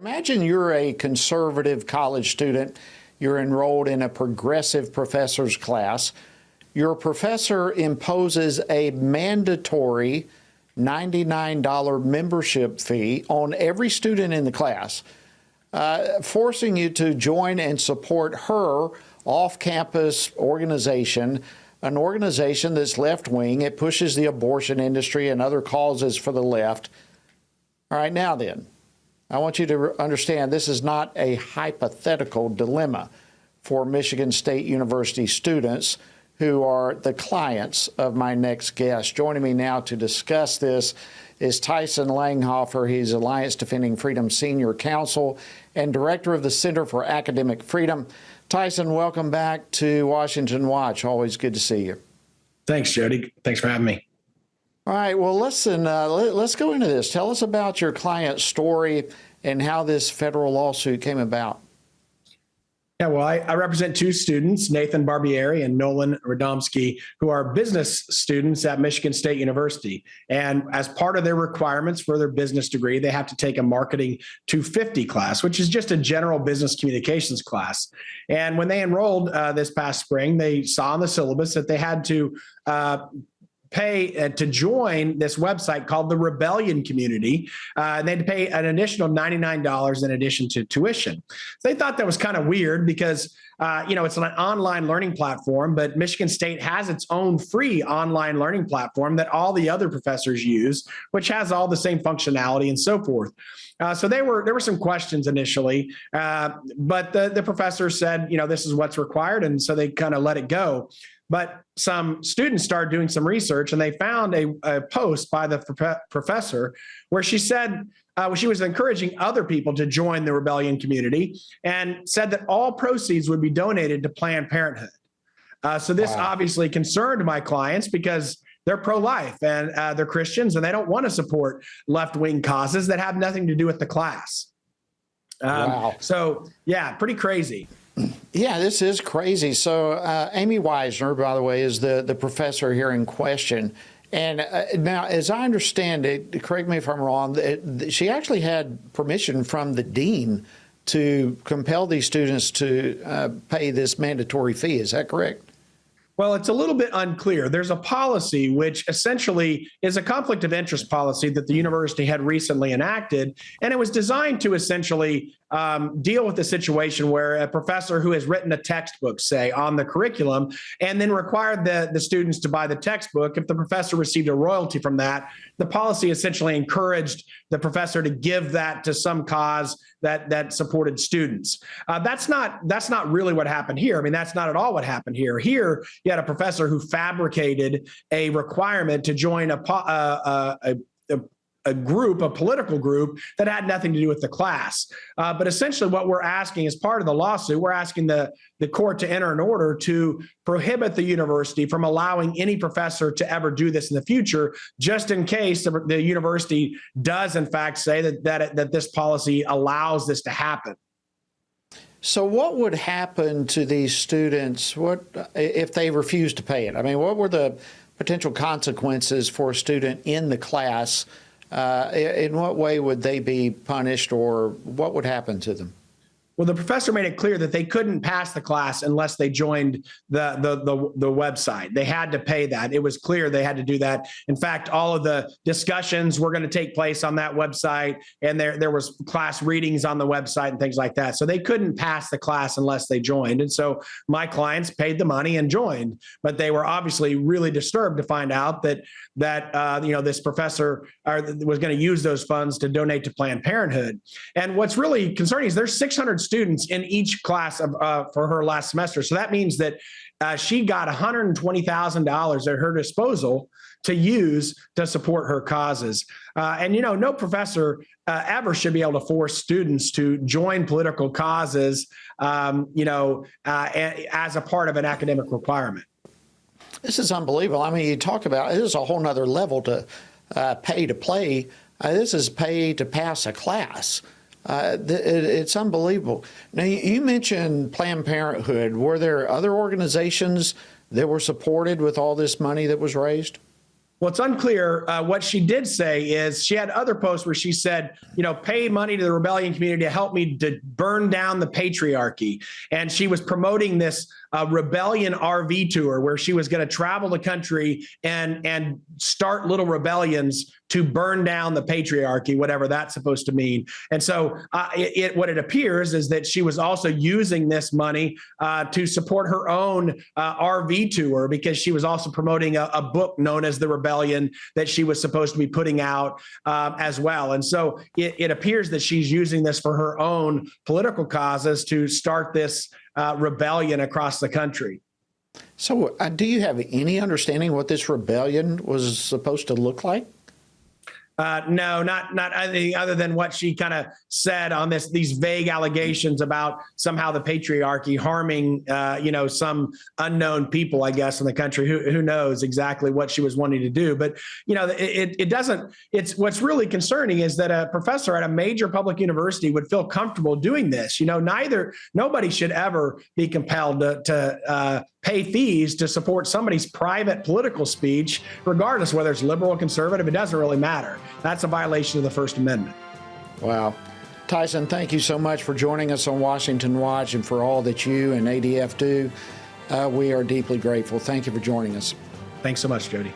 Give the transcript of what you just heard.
Imagine you're a conservative college student. You're enrolled in a progressive professor's class. Your professor imposes a mandatory $99 membership fee on every student in the class, forcing you to join and support her off-campus organization, an organization that's left-wing. It pushes the abortion industry and other causes for the left. All right, now then, I want you to understand this is not a hypothetical dilemma for Michigan State University students who are the clients of my next guest. Joining me now to discuss this is Tyson Langhofer. He's Alliance Defending Freedom Senior Counsel and Director of the Center for Academic Freedom. Tyson, welcome back to Washington Watch. Always good to see you. Thanks, Jody. Thanks for having me. All right. Well, listen, let's go into this. Tell us about your client's story and how this federal lawsuit came about. Yeah, well, I represent two students, Nathan Barbieri and Nolan Radomski, who are business students at Michigan State University. And as part of their requirements for their business degree, they have to take a Marketing 250 class, which is just a general business communications class. And when they enrolled this past spring, they saw in the syllabus that they had to pay to join this website called the Rebellion Community. And they had to pay an additional $99 in addition to tuition. So they thought that was kind of weird because, it's an online learning platform, but Michigan State has its own free online learning platform that all the other professors use, which has all the same functionality and so forth. So there were some questions initially, but the professor said, this is what's required. And so they kind of let it go. But some students started doing some research and they found a post by the professor where she said she was encouraging other people to join the Rebellion Community and said that all proceeds would be donated to Planned Parenthood. So this obviously concerned my clients because they're pro-life and they're Christians and they don't want to support left-wing causes that have nothing to do with the class. So, yeah, pretty crazy. Yeah, this is crazy. So Amy Weisner, by the way, is the professor here in question. And now, as I understand it, correct me if I'm wrong, she actually had permission from the dean to compel these students to pay this mandatory fee. Is that correct? Well, it's a little bit unclear. There's a policy which essentially is a conflict of interest policy that the university had recently enacted, and it was designed to essentially deal with the situation where a professor who has written a textbook, say, on the curriculum, and then required the students to buy the textbook. If the professor received a royalty from that, the policy essentially encouraged the professor to give that to some cause that supported students. That's not really what happened here. I mean, that's not at all what happened here. Here, you had a professor who fabricated a requirement to join a political group that had nothing to do with the class. But essentially what we're asking as part of the lawsuit, we're asking the court to enter an order to prohibit the university from allowing any professor to ever do this in the future, just in case the university does in fact say that this policy allows this to happen. So what would happen to these students if they refuse to pay it? I mean, what were the potential consequences for a student in the class? In what way would they be punished, or what would happen to them? Well, the professor made it clear that they couldn't pass the class unless they joined the website. They had to pay that. It was clear they had to do that. In fact, all of the discussions were going to take place on that website, and there was class readings on the website and things like that. So they couldn't pass the class unless they joined. And so my clients paid the money and joined, but they were obviously really disturbed to find out that this professor was going to use those funds to donate to Planned Parenthood. And what's really concerning is there's 600 students in each class for her last semester. So that means that she got $120,000 at her disposal to use to support her causes. And no professor ever should be able to force students to join political causes, as a part of an academic requirement. This is unbelievable. I mean, you talk about this is a whole nother level to pay to play. This is pay to pass a class. It's unbelievable. Now, you mentioned Planned Parenthood. Were there other organizations that were supported with all this money that was raised? Well, it's unclear. What she did say is she had other posts where she said, pay money to the rebellion community to help me to burn down the patriarchy. And she was promoting this rebellion RV tour where she was going to travel the country and start little rebellions to burn down the patriarchy, whatever that's supposed to mean. And so what it appears is that she was also using this money to support her own RV tour, because she was also promoting a book known as The Rebellion that she was supposed to be putting out as well. And so it appears that she's using this for her own political causes to start this rebellion across the country. So do you have any understanding what this rebellion was supposed to look like? No, not anything other than what she kind of said on these vague allegations about somehow the patriarchy harming, some unknown people, I guess, in the country. Who knows exactly what she was wanting to do? But it doesn't. It's what's really concerning is that a professor at a major public university would feel comfortable doing this. Nobody should ever be compelled to pay fees to support somebody's private political speech, regardless whether it's liberal or conservative. It doesn't really matter. That's a violation of the First Amendment. Wow. Tyson, thank you so much for joining us on Washington Watch and for all that you and ADF do. We are deeply grateful. Thank you for joining us. Thanks so much, Jody.